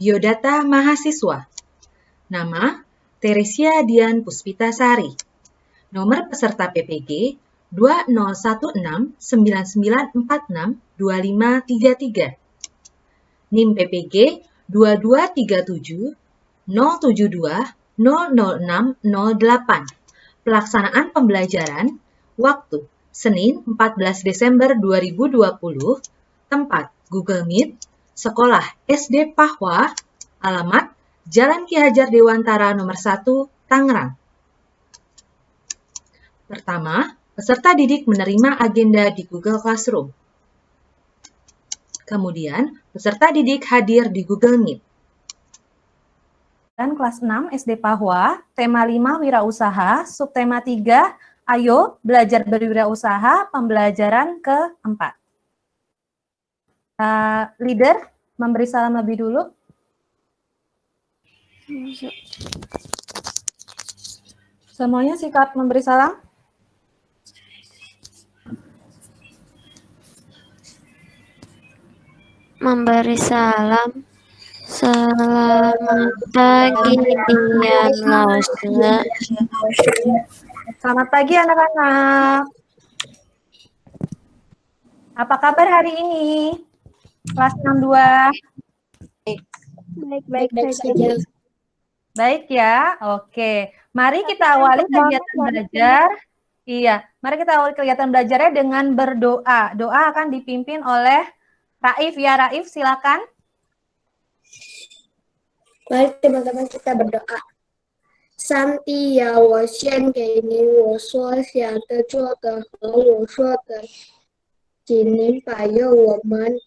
Biodata mahasiswa. Nama, Teresia Dian Puspitasari. Nomor peserta PPG 201699462533. NIM PPG 223707200608. Pelaksanaan pembelajaran, waktu Senin 14 Desember 2020, tempat Google Meet, Sekolah SD Pahwa, alamat Jalan Ki Hajar Dewantara nomor 1, Tangerang. Pertama, peserta didik menerima agenda di Google Classroom. Kemudian, peserta didik hadir di Google Meet. Dan kelas 6 SD Pahwa, tema 5 wirausaha, subtema 3, ayo belajar berwirausaha, pembelajaran ke-4. Leader, memberi salam lebih dulu. Semuanya sikap memberi salam. Memberi salam. Selamat pagi, Dian Lause. Selamat pagi anak-anak. Apa kabar hari ini? Kelas 62. Baik-baik saja. Baik ya, oke. Mari kita awali kegiatan belajar. Iya, mari kita awali kegiatan belajarnya dengan berdoa. Doa akan dipimpin oleh Raif ya. Raif, silakan. Mari teman-teman kita berdoa. 上帝呀，我献给您我所想的、做的和我说的，请您保佑我们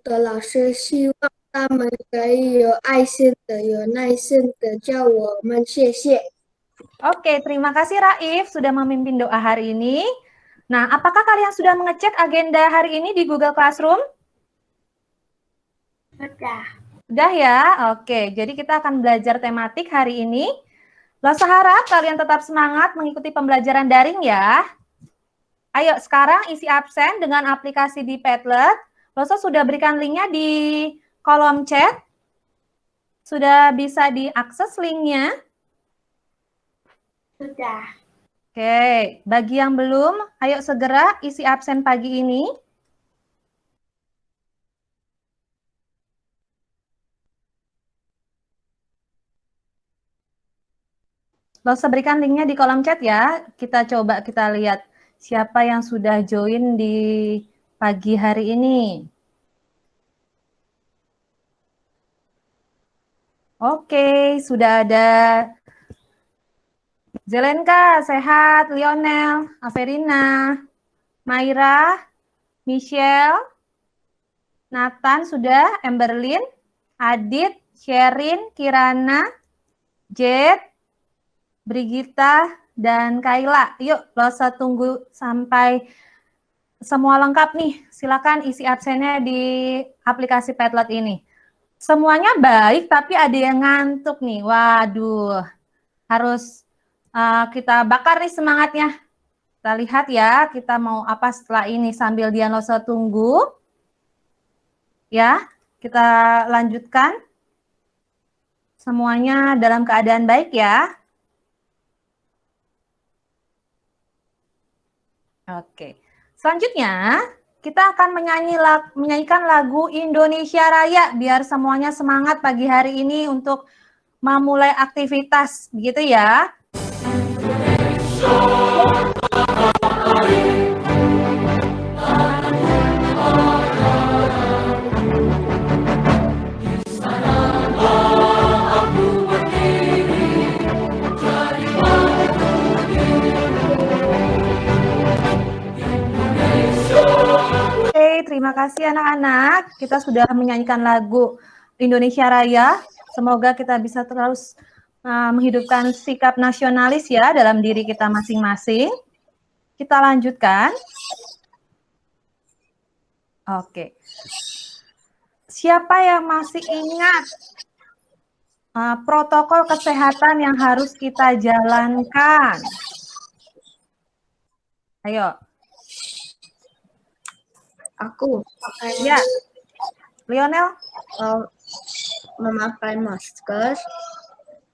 的老师，希望他们可以有爱心的、有耐心的教我们，谢谢。 Oke, terima kasih Raif sudah memimpin doa hari ini. Nah, apakah kalian sudah mengecek agenda hari ini di Google Classroom? Sudah ya? Oke, jadi kita akan belajar tematik hari ini. Losa harap kalian tetap semangat mengikuti pembelajaran daring ya. Ayo, sekarang isi absen dengan aplikasi di Padlet. Losa sudah berikan linknya di kolom chat. Sudah bisa diakses linknya? Sudah. Oke, bagi yang belum, ayo segera isi absen pagi ini. Losa berikan linknya di kolom chat ya. Kita coba kita lihat siapa yang sudah join di pagi hari ini. Oke, sudah ada Zelenka, sehat, Lionel, Averina, Maira, Michelle, Nathan sudah, Emberlin, Adit, Sherin, Kirana, Jet, Brigita, dan Kayla. Yuk, Losa tunggu sampai semua lengkap nih. Silakan isi absennya di aplikasi Padlet ini. Semuanya baik, tapi ada yang ngantuk nih. Waduh, harus kita bakar nih semangatnya. Kita lihat ya, kita mau apa setelah ini sambil Dian Losa tunggu. Ya, kita lanjutkan. Semuanya dalam keadaan baik ya. Oke, selanjutnya kita akan menyanyikan lagu Indonesia Raya biar semuanya semangat pagi hari ini untuk memulai aktivitas, begitu ya. Terima kasih anak-anak. Kita sudah menyanyikan lagu Indonesia Raya. Semoga kita bisa terus menghidupkan sikap nasionalis ya dalam diri kita masing-masing. Kita lanjutkan. Oke. Siapa yang masih ingat protokol kesehatan yang harus kita jalankan? Ayo. Aku. Ya, Lionel. memakai masker,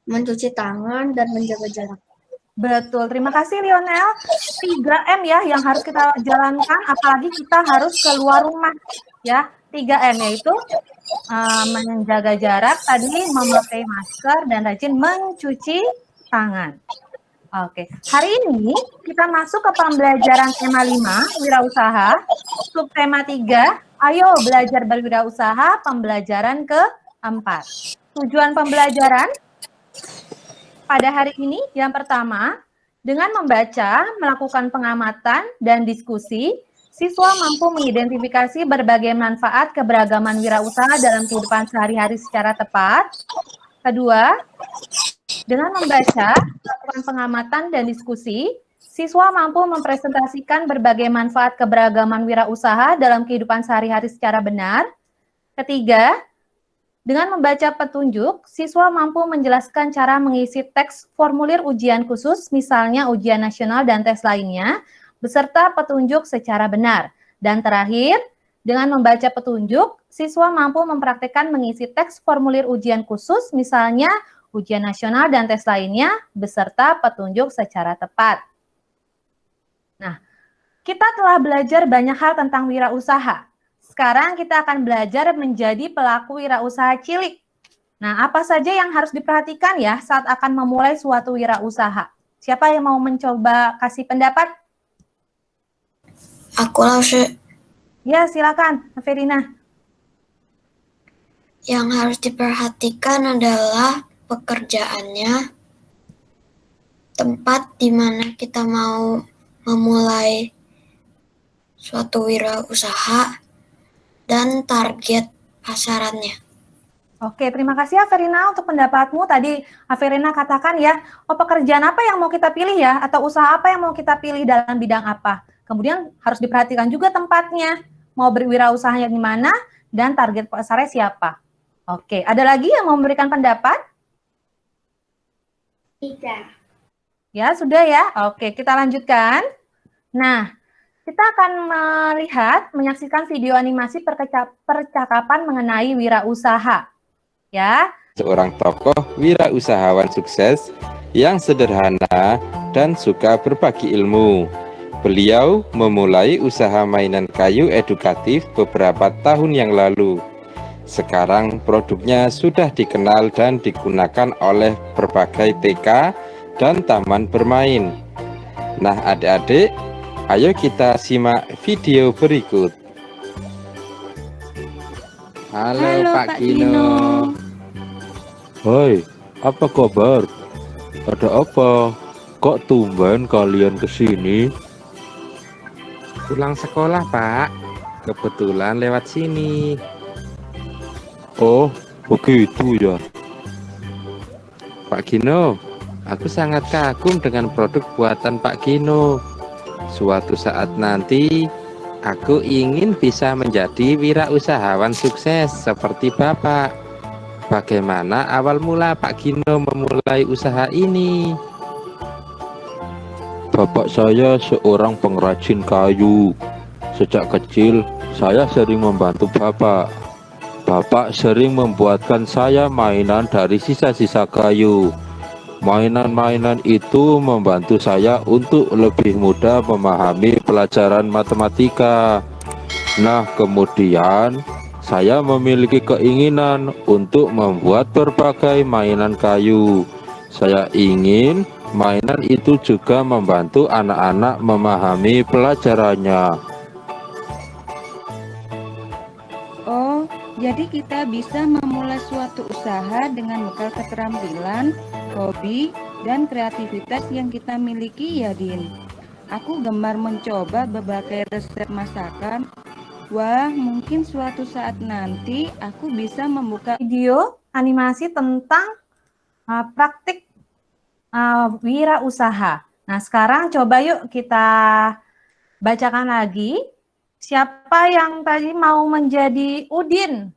mencuci tangan, dan menjaga jarak. Betul, terima kasih Lionel. 3M ya yang harus kita jalankan, apalagi kita harus keluar rumah ya. 3M yaitu menjaga jarak, tadi memakai masker, dan rajin mencuci tangan. Oke, hari ini kita masuk ke pembelajaran tema 5, wirausaha. Subtema 3, ayo belajar berwirausaha, pembelajaran ke-4. Tujuan pembelajaran pada hari ini yang pertama, dengan membaca, melakukan pengamatan, dan diskusi, siswa mampu mengidentifikasi berbagai manfaat keberagaman wirausaha dalam kehidupan sehari-hari secara tepat. Kedua, dengan membaca, melakukan pengamatan, dan diskusi, siswa mampu mempresentasikan berbagai manfaat keberagaman wirausaha dalam kehidupan sehari-hari secara benar. Ketiga, dengan membaca petunjuk, siswa mampu menjelaskan cara mengisi teks formulir ujian khusus, misalnya ujian nasional dan tes lainnya, beserta petunjuk secara benar. Dan terakhir, dengan membaca petunjuk, siswa mampu mempraktikkan mengisi teks formulir ujian khusus, misalnya ujian nasional dan tes lainnya, beserta petunjuk secara tepat. Nah, kita telah belajar banyak hal tentang wirausaha. Sekarang kita akan belajar menjadi pelaku wirausaha cilik. Nah, apa saja yang harus diperhatikan ya saat akan memulai suatu wirausaha? Siapa yang mau mencoba kasih pendapat? Aku langsung. Ya, silakan, Verina. Yang harus diperhatikan adalah pekerjaannya, tempat di mana kita mau memulai suatu wirausaha, dan target pasarannya. Oke, terima kasih Averina untuk pendapatmu. Tadi Averina katakan ya, pekerjaan apa yang mau kita pilih ya, atau usaha apa yang mau kita pilih dalam bidang apa. Kemudian harus diperhatikan juga tempatnya, mau berwirausahanya di mana, dan target pasarnya siapa. Oke, ada lagi yang mau memberikan pendapat? Tidak. Ya, sudah ya. Oke, kita lanjutkan. Nah, kita akan menyaksikan video animasi percakapan mengenai wirausaha. Ya. Seorang tokoh wirausahawan sukses yang sederhana dan suka berbagi ilmu. Beliau memulai usaha mainan kayu edukatif beberapa tahun yang lalu. Sekarang produknya sudah dikenal dan digunakan oleh berbagai TK dan taman bermain. Nah, adik-adik, ayo kita simak video berikut. Halo Pak Gino. Hai, apa kabar? Ada apa? Kok tumben kalian kesini? Pulang sekolah, Pak. Kebetulan lewat sini. Oh, begitu ya. Pak Gino, aku sangat kagum dengan produk buatan Pak Gino. Suatu saat nanti, aku ingin bisa menjadi wirausahawan sukses seperti Bapak. Bagaimana awal mula Pak Gino memulai usaha ini? Bapak saya seorang pengrajin kayu. Sejak kecil, saya sering membantu Bapak. Bapak sering membuatkan saya mainan dari sisa-sisa kayu. Mainan-mainan itu membantu saya untuk lebih mudah memahami pelajaran matematika. Nah, kemudian saya memiliki keinginan untuk membuat berbagai mainan kayu. Saya ingin mainan itu juga membantu anak-anak memahami pelajarannya. Oh, jadi kita bisa memulai suatu usaha dengan bekal keterampilan, hobi, dan kreativitas yang kita miliki ya, Din. Aku gemar mencoba berbagai resep masakan. Wah, mungkin suatu saat nanti aku bisa membuka Video animasi tentang praktik wirausaha. Nah, sekarang coba yuk kita bacakan lagi. Siapa yang tadi mau menjadi Udin?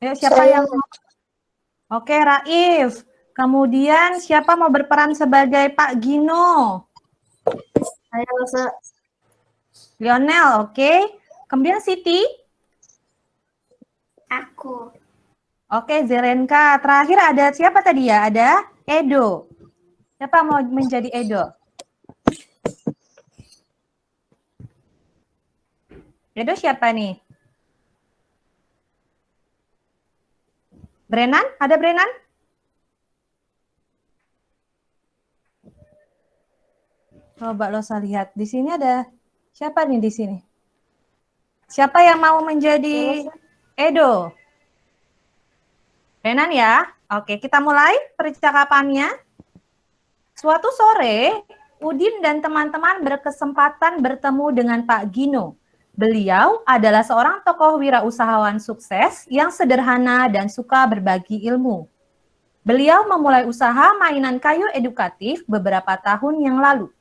Ayo, siapa Saya. yang mau? Oke, Raif. Kemudian siapa mau berperan sebagai Pak Gino? Saya rasa Lionel, oke. Kemudian Siti. Aku. Oke, Zerenka. Terakhir ada siapa tadi ya? Ada Edo. Siapa mau menjadi Edo? Edo siapa nih? Brennan? Ada Brennan? Coba lo saya lihat. Di sini ada siapa nih di sini? Siapa yang mau menjadi Edo? Brennan ya? Oke, kita mulai percakapannya. Suatu sore, Udin dan teman-teman berkesempatan bertemu dengan Pak Gino. Beliau adalah seorang tokoh wirausahawan sukses yang sederhana dan suka berbagi ilmu. Beliau memulai usaha mainan kayu edukatif beberapa tahun yang lalu.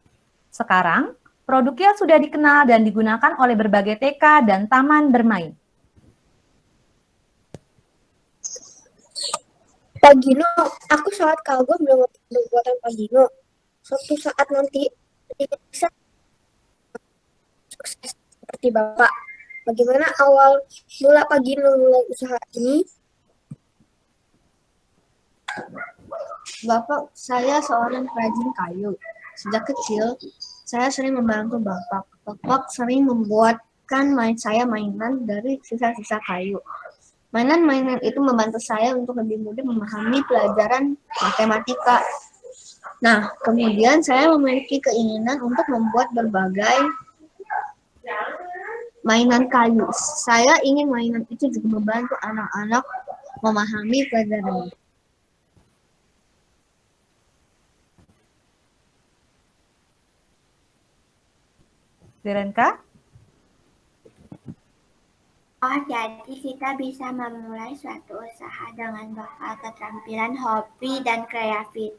Sekarang, produknya sudah dikenal dan digunakan oleh berbagai TK dan taman bermain. Pak Gino, aku sangat kagum dengan perbuatan Pak Gino. Suatu saat nanti bisa sukses seperti Bapak. Bagaimana awal mula Pak Gino mulai usaha ini? Bapak, saya seorang perajin kayu. Sejak kecil, saya sering membantu Bapak. Bapak sering membuatkan saya mainan dari sisa-sisa kayu. Mainan-mainan itu membantu saya untuk lebih mudah memahami pelajaran matematika. Nah, kemudian saya memiliki keinginan untuk membuat berbagai mainan kayu. Saya ingin mainan itu juga membantu anak-anak memahami pelajaran. Zerenka? Oh, jadi kita bisa memulai suatu usaha dengan bekal keterampilan, hobi, dan kreativitas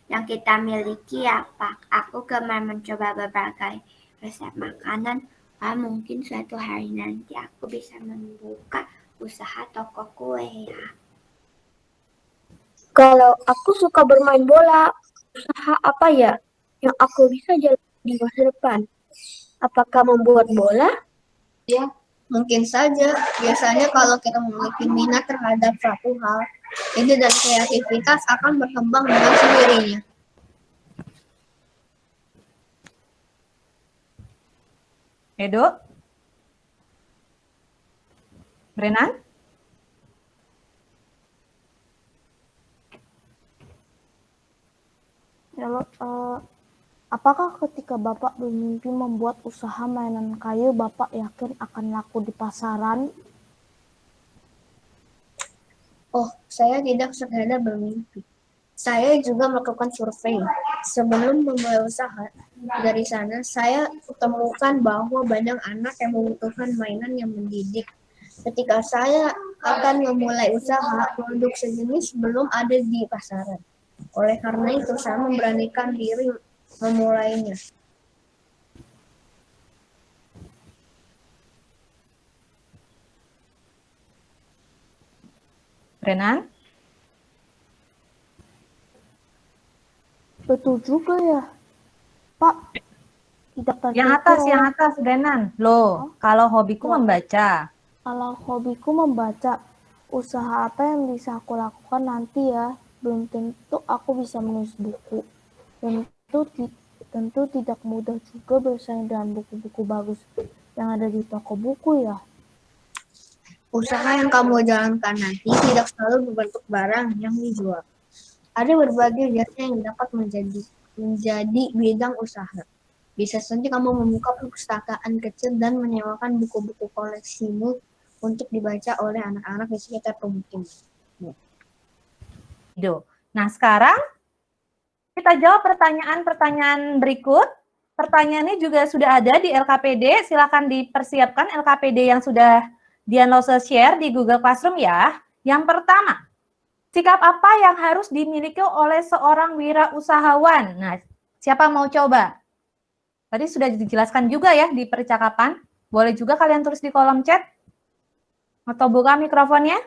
yang kita miliki ya, Pak. Aku gemar mencoba berbagai resep makanan. Mungkin suatu hari nanti aku bisa membuka usaha toko kue ya. Kalau aku suka bermain bola, usaha apa ya yang aku bisa jalani di masa depan? Apakah membuat bola? Ya, mungkin saja. Biasanya kalau kita memiliki minat terhadap suatu hal, ide dan kreativitas akan berkembang dengan sendirinya. Edo? Brennan? Halo, apakah ketika Bapak bermimpi membuat usaha mainan kayu, Bapak yakin akan laku di pasaran? Oh, saya tidak sekadar bermimpi. Saya juga melakukan survei. Sebelum memulai usaha, dari sana saya temukan bahwa banyak anak yang membutuhkan mainan yang mendidik. Ketika saya akan memulai usaha, produk sejenis belum ada di pasaran. Oleh karena itu, saya memberanikan diri memulainya. Brennan? Betul juga ya, Pak. Tidak Yang atas, Brennan. Loh, kalau hobiku membaca. Kalau hobiku membaca, usaha apa yang bisa aku lakukan nanti ya? Belum tentu aku bisa menulis buku. Tentu tidak mudah juga bersaing dengan buku-buku bagus yang ada di toko buku ya. Usaha yang kamu jalankan nanti tidak selalu berbentuk barang yang dijual. Ada berbagai jasa yang dapat menjadi bidang usaha. Bisa saja kamu membuka perpustakaan kecil dan menyewakan buku-buku koleksimu untuk dibaca oleh anak-anak di sekitar pemukiman. Nah, sekarang kita jawab pertanyaan-pertanyaan berikut. Pertanyaannya juga sudah ada di LKPD. Silakan dipersiapkan LKPD yang sudah Dianlose share di Google Classroom ya. Yang pertama, sikap apa yang harus dimiliki oleh seorang wirausahawan? Nah, siapa mau coba? Tadi sudah dijelaskan juga ya di percakapan. Boleh juga kalian tulis di kolom chat. Atau buka mikrofonnya.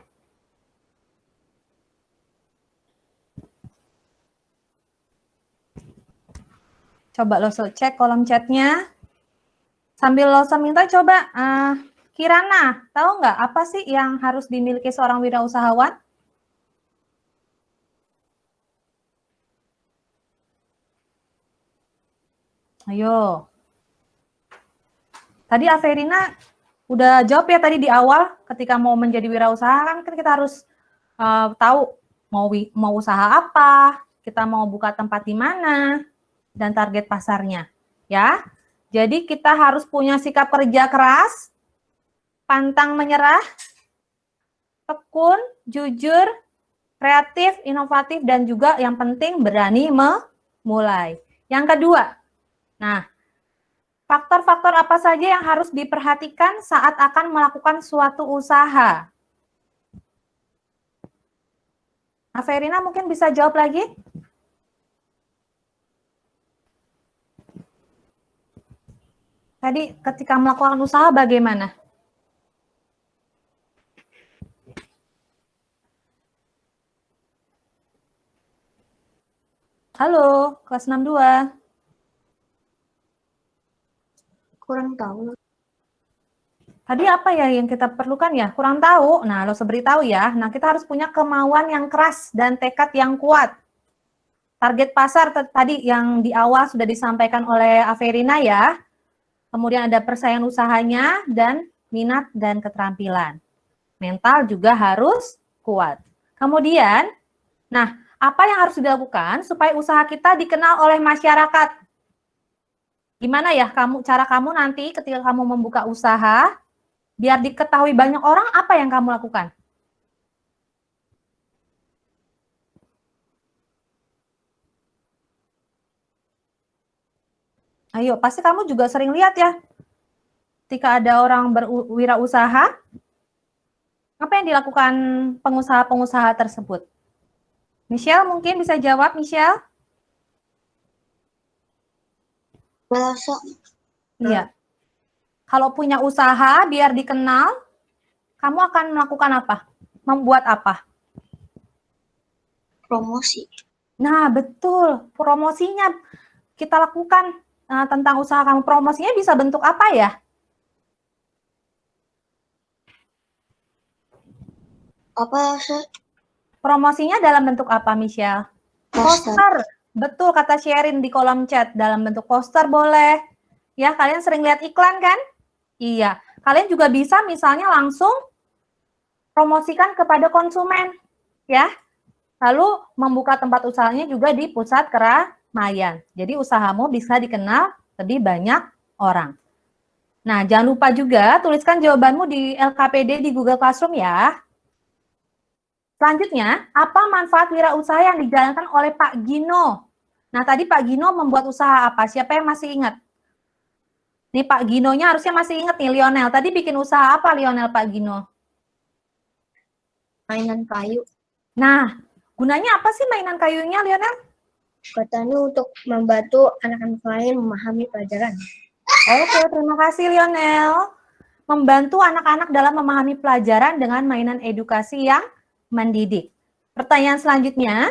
Coba lo cek kolom chatnya. Sambil Losa minta coba, Kirana, tahu nggak apa sih yang harus dimiliki seorang wirausahawan? Ayo. Tadi Averina udah jawab ya tadi di awal, ketika mau menjadi wirausaha kan kita harus tahu mau usaha apa, kita mau buka tempat di mana, dan target pasarnya. Ya, jadi kita harus punya sikap kerja keras, pantang menyerah, tekun, jujur, kreatif, inovatif, dan juga yang penting berani memulai. Yang kedua, nah, faktor-faktor apa saja yang harus diperhatikan saat akan melakukan suatu usaha? Averina mungkin bisa jawab lagi? Tadi ketika melakukan usaha bagaimana? Halo, kelas 62. Kurang tahu. Tadi apa ya yang kita perlukan ya? Kurang tahu. Nah, lo beritahu ya. Nah, kita harus punya kemauan yang keras dan tekad yang kuat. Target pasar tadi yang di awal sudah disampaikan oleh Averina ya. Kemudian ada persaingan usahanya dan minat dan keterampilan. Mental juga harus kuat. Kemudian, nah, apa yang harus dilakukan supaya usaha kita dikenal oleh masyarakat? Gimana ya cara kamu nanti ketika kamu membuka usaha, biar diketahui banyak orang, apa yang kamu lakukan? Ayo, pasti kamu juga sering lihat ya, ketika ada orang berwirausaha, apa yang dilakukan pengusaha-pengusaha tersebut? Michelle mungkin bisa jawab, Michelle? Iya. Kalau punya usaha biar dikenal, kamu akan melakukan apa? Membuat apa? Promosi. Nah, betul. Promosinya kita lakukan tentang usaha kamu. Promosinya bisa bentuk apa ya? Apa Promosinya dalam bentuk apa, Michelle? Poster. Betul kata Sherin di kolom chat. Dalam bentuk poster boleh. Ya, kalian sering lihat iklan kan? Iya. Kalian juga bisa misalnya langsung promosikan kepada konsumen. Ya. Lalu membuka tempat usahanya juga di pusat keramaian. Jadi usahamu bisa dikenal lebih banyak orang. Nah, jangan lupa juga tuliskan jawabanmu di LKPD di Google Classroom ya. Selanjutnya, apa manfaat wirausaha yang dijalankan oleh Pak Gino? Nah, tadi Pak Gino membuat usaha apa? Siapa yang masih ingat? Nih Pak Ginonya harusnya masih ingat nih, Lionel. Tadi bikin usaha apa Lionel Pak Gino? Mainan kayu. Nah, gunanya apa sih mainan kayunya, Lionel? Katanya untuk membantu anak-anak lain memahami pelajaran. Oke, terima kasih Lionel. Membantu anak-anak dalam memahami pelajaran dengan mainan edukasi yang mendidik. Pertanyaan selanjutnya,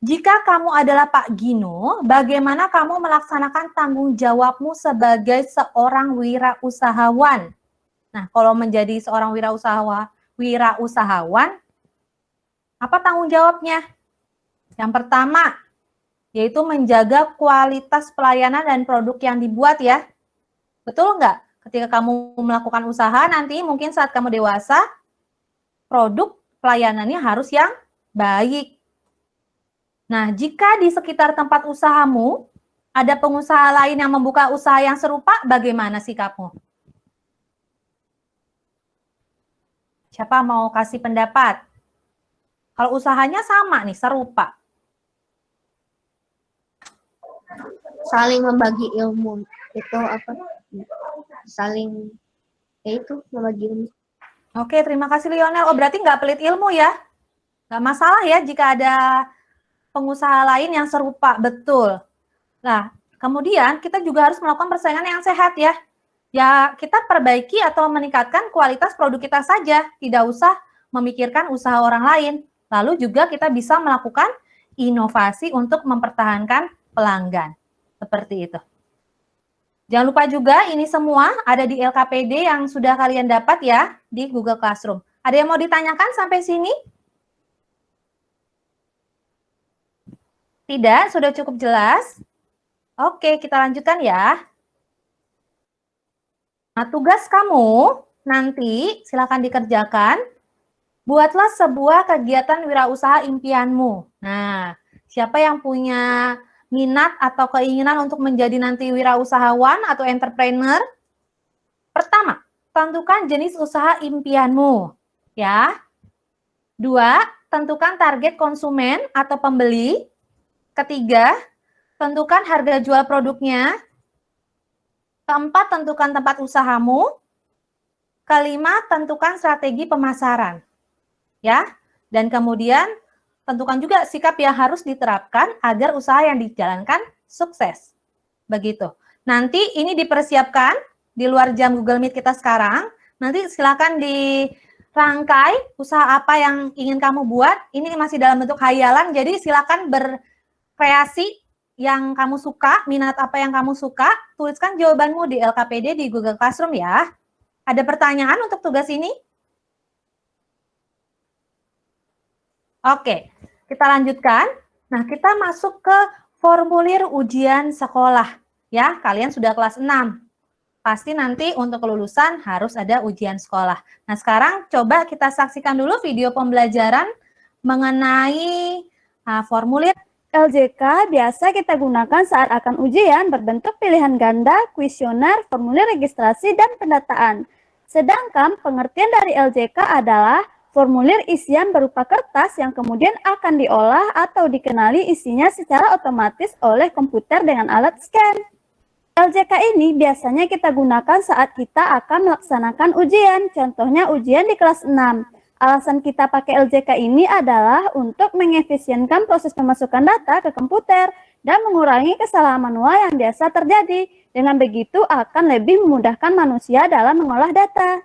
jika kamu adalah Pak Gino, bagaimana kamu melaksanakan tanggung jawabmu sebagai seorang wirausahawan? Nah, kalau menjadi seorang wirausahawan, apa tanggung jawabnya? Yang pertama, yaitu menjaga kualitas pelayanan dan produk yang dibuat ya. Betul nggak? Ketika kamu melakukan usaha, nanti mungkin saat kamu dewasa, produk pelayanannya harus yang baik. Nah, jika di sekitar tempat usahamu, ada pengusaha lain yang membuka usaha yang serupa, bagaimana sikapmu? Siapa mau kasih pendapat? Kalau usahanya sama nih, serupa. Saling membagi ilmu. Itu apa? Saling, ya itu, membagi ilmu. Oke, terima kasih Lionel. Oh, berarti nggak pelit ilmu ya? Nggak masalah ya jika ada pengusaha lain yang serupa, betul. Nah, kemudian kita juga harus melakukan persaingan yang sehat ya. Ya, kita perbaiki atau meningkatkan kualitas produk kita saja, tidak usah memikirkan usaha orang lain. Lalu juga kita bisa melakukan inovasi untuk mempertahankan pelanggan. Seperti itu. Jangan lupa juga ini semua ada di LKPD yang sudah kalian dapat ya di Google Classroom. Ada yang mau ditanyakan sampai sini? Tidak, sudah cukup jelas. Oke, kita lanjutkan ya. Nah, tugas kamu nanti silakan dikerjakan. Buatlah sebuah kegiatan wirausaha impianmu. Nah, siapa yang punya minat atau keinginan untuk menjadi nanti wirausahawan atau entrepreneur? Pertama, tentukan jenis usaha impianmu. Ya. 2, tentukan target konsumen atau pembeli. Ketiga, tentukan harga jual produknya. Keempat, tentukan tempat usahamu. Kelima, tentukan strategi pemasaran. Ya, dan kemudian tentukan juga sikap yang harus diterapkan agar usaha yang dijalankan sukses. Begitu. Nanti ini dipersiapkan di luar jam Google Meet kita sekarang. Nanti silakan dirangkai usaha apa yang ingin kamu buat. Ini masih dalam bentuk hayalan, jadi silakan berkreasi yang kamu suka, minat apa yang kamu suka, tuliskan jawabanmu di LKPD di Google Classroom ya. Ada pertanyaan untuk tugas ini? Oke, kita lanjutkan. Nah, kita masuk ke formulir ujian sekolah. Ya, kalian sudah kelas 6. Pasti nanti untuk kelulusan harus ada ujian sekolah. Nah, sekarang coba kita saksikan dulu video pembelajaran mengenai formulir. LJK biasa kita gunakan saat akan ujian berbentuk pilihan ganda, kuesioner, formulir registrasi, dan pendataan. Sedangkan pengertian dari LJK adalah formulir isian berupa kertas yang kemudian akan diolah atau dikenali isinya secara otomatis oleh komputer dengan alat scan. LJK ini biasanya kita gunakan saat kita akan melaksanakan ujian, contohnya ujian di kelas 6. Alasan kita pakai LJK ini adalah untuk mengefisienkan proses pemasukan data ke komputer dan mengurangi kesalahan manual yang biasa terjadi. Dengan begitu akan lebih memudahkan manusia dalam mengolah data.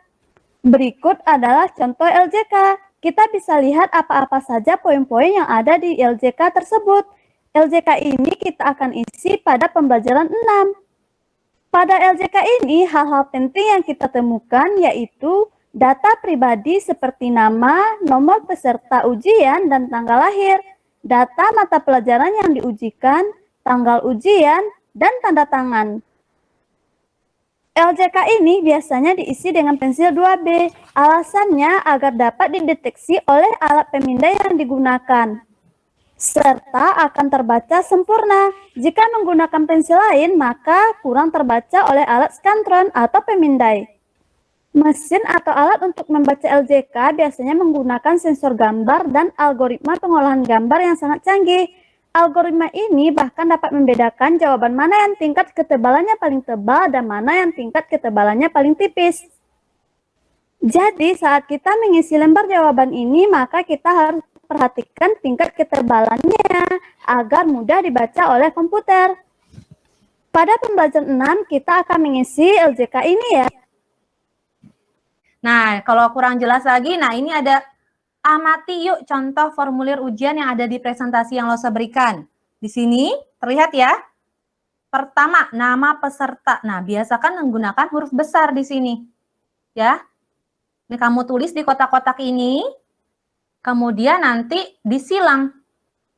Berikut adalah contoh LJK. Kita bisa lihat apa-apa saja poin-poin yang ada di LJK tersebut. LJK ini kita akan isi pada pembelajaran 6. Pada LJK ini, hal-hal penting yang kita temukan yaitu data pribadi seperti nama, nomor peserta ujian, dan tanggal lahir, data mata pelajaran yang diujikan, tanggal ujian, dan tanda tangan. LJK ini biasanya diisi dengan pensil 2B, alasannya agar dapat dideteksi oleh alat pemindai yang digunakan, serta akan terbaca sempurna. Jika menggunakan pensil lain, maka kurang terbaca oleh alat skantron atau pemindai. Mesin atau alat untuk membaca LJK biasanya menggunakan sensor gambar dan algoritma pengolahan gambar yang sangat canggih. Algoritma ini bahkan dapat membedakan jawaban mana yang tingkat ketebalannya paling tebal dan mana yang tingkat ketebalannya paling tipis. Jadi saat kita mengisi lembar jawaban ini, maka kita harus perhatikan tingkat ketebalannya agar mudah dibaca oleh komputer. Pada pembelajaran 6 kita akan mengisi LJK ini ya. Nah, kalau kurang jelas lagi, nah ini ada amati yuk contoh formulir ujian yang ada di presentasi yang Losa berikan. Di sini terlihat ya. Pertama, nama peserta. Nah, biasakan menggunakan huruf besar di sini. Ya. Ini kamu tulis di kotak-kotak ini. Kemudian nanti disilang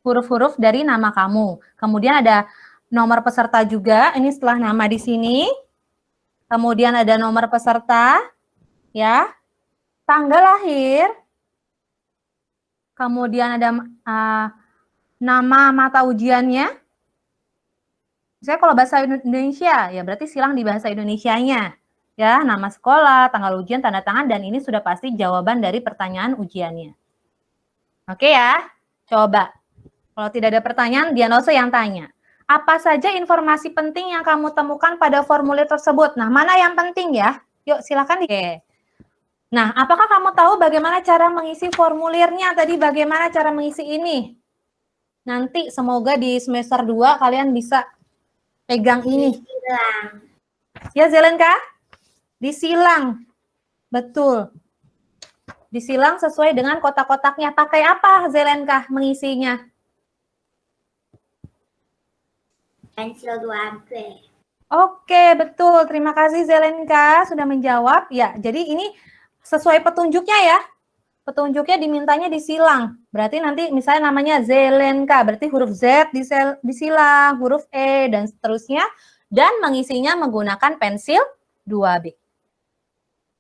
huruf-huruf dari nama kamu. Kemudian ada nomor peserta juga. Ini setelah nama di sini. Kemudian ada nomor peserta. Ya, tanggal lahir, kemudian ada nama mata ujiannya. Saya kalau bahasa Indonesia, ya berarti silang di bahasa Indonesianya. Ya, nama sekolah, tanggal ujian, tanda tangan, dan ini sudah pasti jawaban dari pertanyaan ujiannya. Oke ya, coba. Kalau tidak ada pertanyaan, Dianosa yang tanya. Apa saja informasi penting yang kamu temukan pada formulir tersebut? Nah, mana yang penting ya? Yuk, silakan. Oke. Nah, apakah kamu tahu bagaimana cara mengisi formulirnya tadi, bagaimana cara mengisi ini? Nanti semoga di semester 2 kalian bisa pegang ini. Disilang. Ya, Zelenka? Disilang. Betul. Disilang sesuai dengan kotak-kotaknya. Pakai apa, Zelenka, mengisinya? Pensil 2B. Oke, betul. Terima kasih Zelenka sudah menjawab. Ya, jadi ini sesuai petunjuknya ya. Petunjuknya dimintanya disilang. Berarti nanti misalnya namanya Zelenka, berarti huruf Z disilang, huruf E, dan seterusnya. Dan mengisinya menggunakan pensil 2B.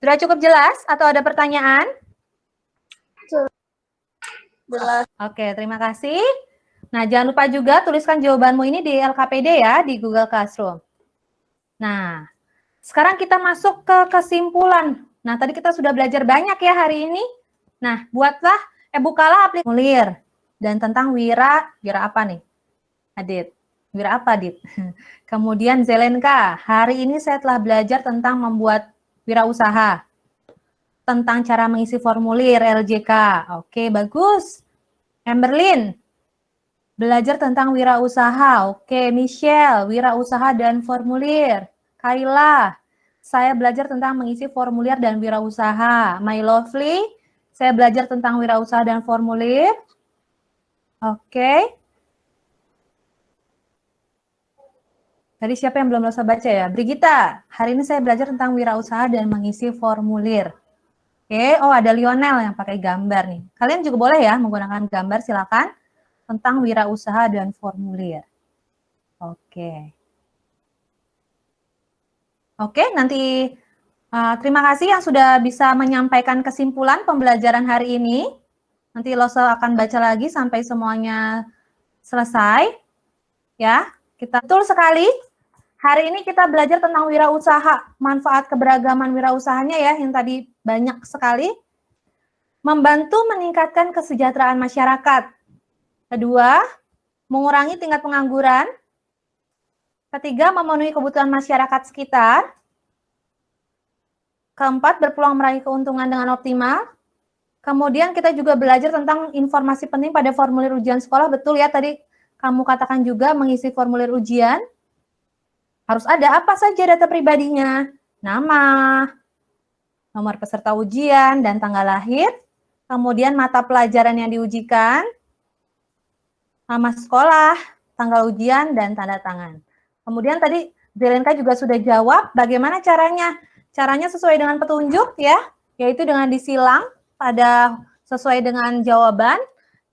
Sudah cukup jelas atau ada pertanyaan? Jelas. Oke, terima kasih. Nah, jangan lupa juga tuliskan jawabanmu ini di LKPD ya, di Google Classroom. Nah, sekarang kita masuk ke kesimpulan. Nah, tadi kita sudah belajar banyak ya hari ini. Nah, bukalah aplikasi formulir. Dan tentang wira apa nih? Adit, wira apa Adit? Kemudian Zelenka, hari ini saya telah belajar tentang membuat wirausaha. Tentang cara mengisi formulir LJK. Oke, bagus. Amberlin, belajar tentang wirausaha. Oke, Michelle, wirausaha dan formulir. Kayla, saya belajar tentang mengisi formulir dan wirausaha. My Lovely, saya belajar tentang wirausaha dan formulir. Oke. Tadi siapa yang belum selesai baca ya? Brigita, hari ini saya belajar tentang wirausaha dan mengisi formulir. Oke, oh ada Lionel yang pakai gambar nih. Kalian juga boleh ya menggunakan gambar, silakan. Tentang wirausaha dan formulir. Oke. Oke, nanti terima kasih yang sudah bisa menyampaikan kesimpulan pembelajaran hari ini. Nanti Loso akan baca lagi sampai semuanya selesai. Ya, betul sekali. Hari ini kita belajar tentang wirausaha, manfaat keberagaman wirausahanya ya, yang tadi banyak sekali. Membantu meningkatkan kesejahteraan masyarakat. Kedua, mengurangi tingkat pengangguran. Ketiga, memenuhi kebutuhan masyarakat sekitar. Keempat, berpeluang meraih keuntungan dengan optimal. Kemudian kita juga belajar tentang informasi penting pada formulir ujian sekolah. Betul ya, tadi kamu katakan juga mengisi formulir ujian. Harus ada apa saja data pribadinya. Nama, nomor peserta ujian, dan tanggal lahir. Kemudian mata pelajaran yang diujikan. Nama sekolah, tanggal ujian, dan tanda tangan. Kemudian tadi Zelenka juga sudah jawab bagaimana caranya. Caranya sesuai dengan petunjuk ya, yaitu dengan disilang pada sesuai dengan jawaban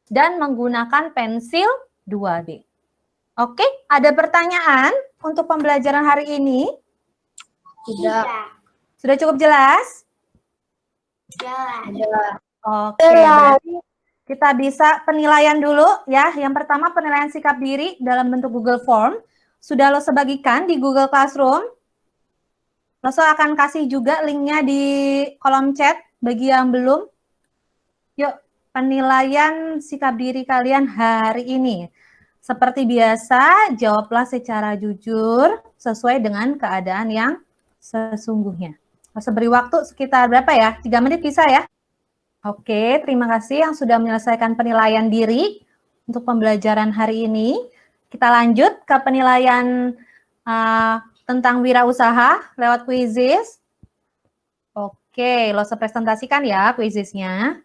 dan menggunakan pensil 2B. Oke, ada pertanyaan untuk pembelajaran hari ini? Tidak. Sudah cukup jelas? Jelas. Oke, berarti kita bisa penilaian dulu ya. Yang pertama penilaian sikap diri dalam bentuk Google Form. Sudah lo sebagikan di Google Classroom. Lo akan kasih juga linknya di kolom chat bagi yang belum. Yuk, penilaian sikap diri kalian hari ini. Seperti biasa, jawablah secara jujur sesuai dengan keadaan yang sesungguhnya. Lo beri waktu sekitar berapa ya? 3 menit bisa ya? Oke, terima kasih yang sudah menyelesaikan penilaian diri untuk pembelajaran hari ini. Kita lanjut ke penilaian tentang wirausaha lewat quizzes. Oke, lo presentasikan ya quizzesnya.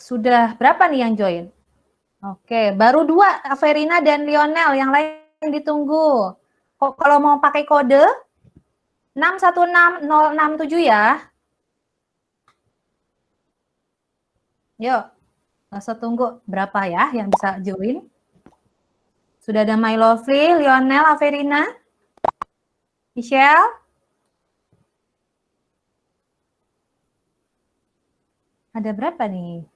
Sudah berapa nih yang join? Oke, baru 2, Averina dan Lionel, yang lain ditunggu. Kalau mau pakai kode 616067 ya. Yuk, langsung tunggu berapa ya yang bisa join. Sudah ada My Lovely, Lionel, Averina, Michelle. Ada berapa nih?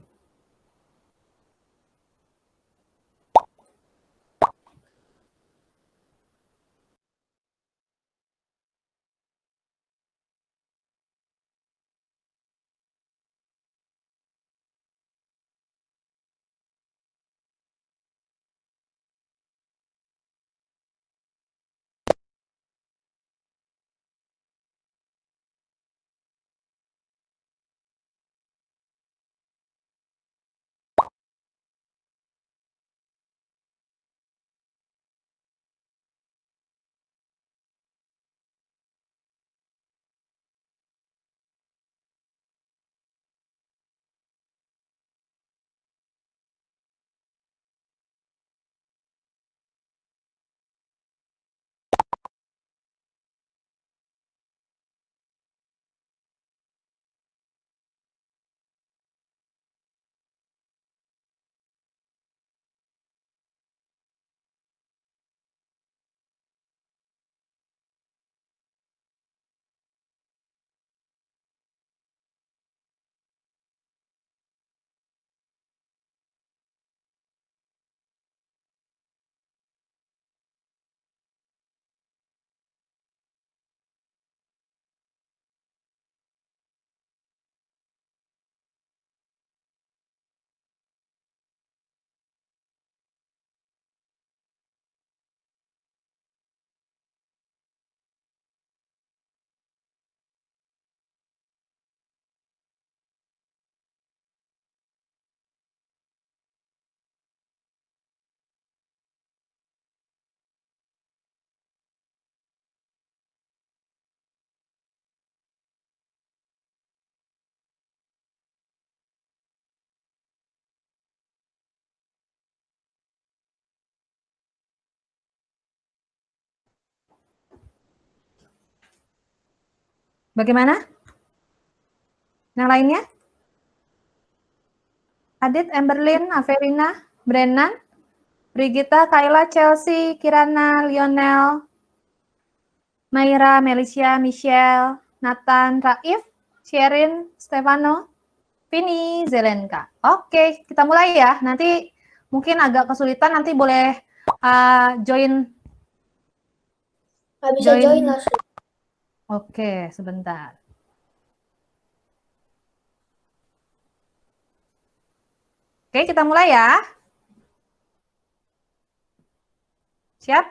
Bagaimana? Yang lainnya? Adit, Amberlyn, Averina, Brennan, Brigita, Kayla, Chelsea, Kirana, Lionel, Mayra, Melisha, Michelle, Nathan, Raif, Sherin, Stefano, Vini, Zelenka. Oke, kita mulai ya. Nanti mungkin agak kesulitan, nanti boleh join. Nggak bisa join langsung. Oke, sebentar. Oke, kita mulai ya. Siap?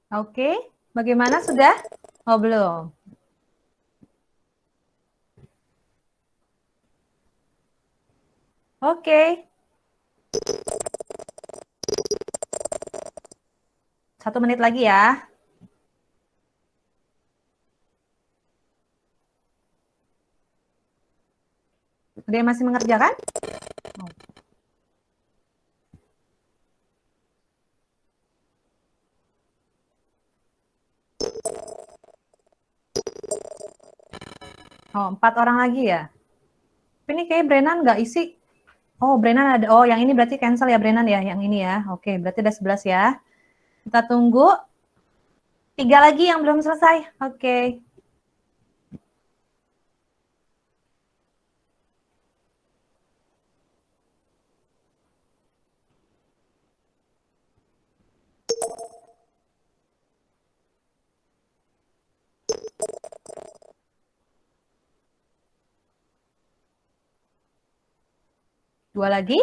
Oke, bagaimana sudah? Oh, belum. Oke. 1 menit lagi ya. Ada yang masih mengerjakan? Oh, 4 orang lagi ya. Tapi ini kayak Brennan nggak isi. Oh, Brennan ada. Oh, yang ini berarti cancel ya Brennan ya. Yang ini ya. Oke, berarti ada 11 ya. Kita tunggu. 3 lagi yang belum selesai. Oke. Dua lagi.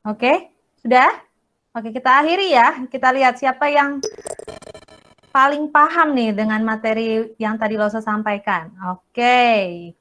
Oke, sudah? Oke, kita akhiri ya. Kita lihat siapa yang paling paham nih dengan materi yang tadi Losa sampaikan. Oke.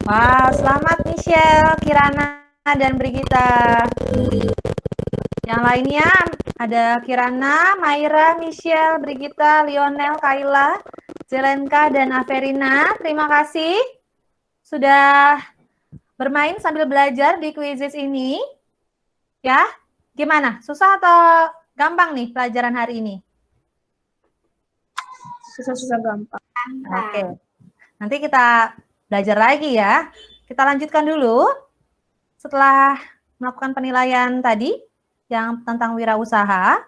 Wah, selamat Michelle, Kirana, dan Brigita. Yang lainnya ada Kirana, Maira, Michelle, Brigita, Lionel, Kayla, Zelenka, dan Averina. Terima kasih sudah bermain sambil belajar di quizzes ini. Ya, gimana? Susah atau gampang nih pelajaran hari ini? Susah-susah gampang. Oke, nanti kita belajar lagi ya. Kita lanjutkan dulu. Setelah melakukan penilaian tadi yang tentang wirausaha,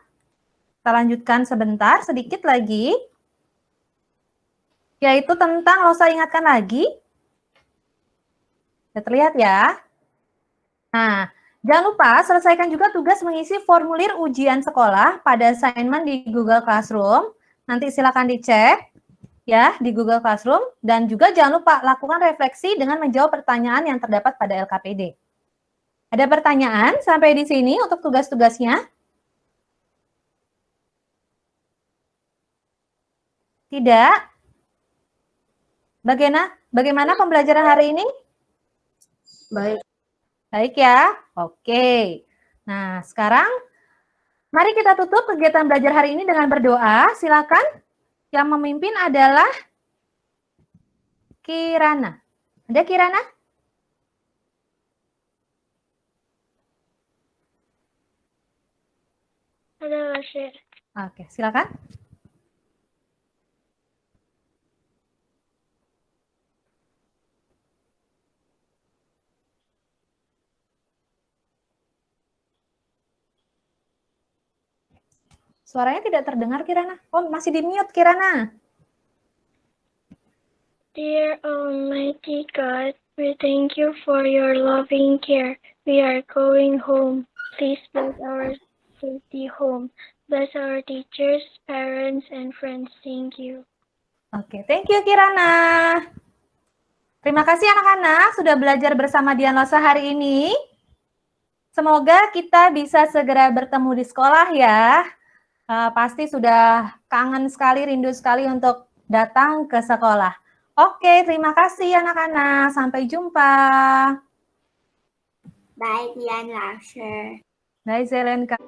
kita lanjutkan sebentar, sedikit lagi. Yaitu tentang Losa ingatkan lagi. Sudah terlihat ya. Nah, jangan lupa selesaikan juga tugas mengisi formulir ujian sekolah pada assignment di Google Classroom. Nanti silakan dicek ya di Google Classroom, dan juga jangan lupa lakukan refleksi dengan menjawab pertanyaan yang terdapat pada LKPD. Ada pertanyaan sampai di sini untuk tugas-tugasnya? Tidak? Bagaimana pembelajaran hari ini? Baik. Baik ya? Oke. Nah, sekarang mari kita tutup kegiatan belajar hari ini dengan berdoa. Silakan. Yang memimpin adalah Kirana. Ada Kirana? Ada, Lasya. Oke, silakan. Suaranya tidak terdengar, Kirana. Oh, masih di-mute, Kirana. Dear Almighty God, we thank you for your loving care. We are going home. Please bless our safety home. Bless our teachers, parents, and friends. Thank you. Oke, thank you, Kirana. Terima kasih anak-anak sudah belajar bersama Dian Losa hari ini. Semoga kita bisa segera bertemu di sekolah ya. Pasti sudah kangen sekali, rindu sekali untuk datang ke sekolah. Oke, terima kasih anak-anak. Sampai jumpa. Bye, Dian Lasher. Bye, Zelenka.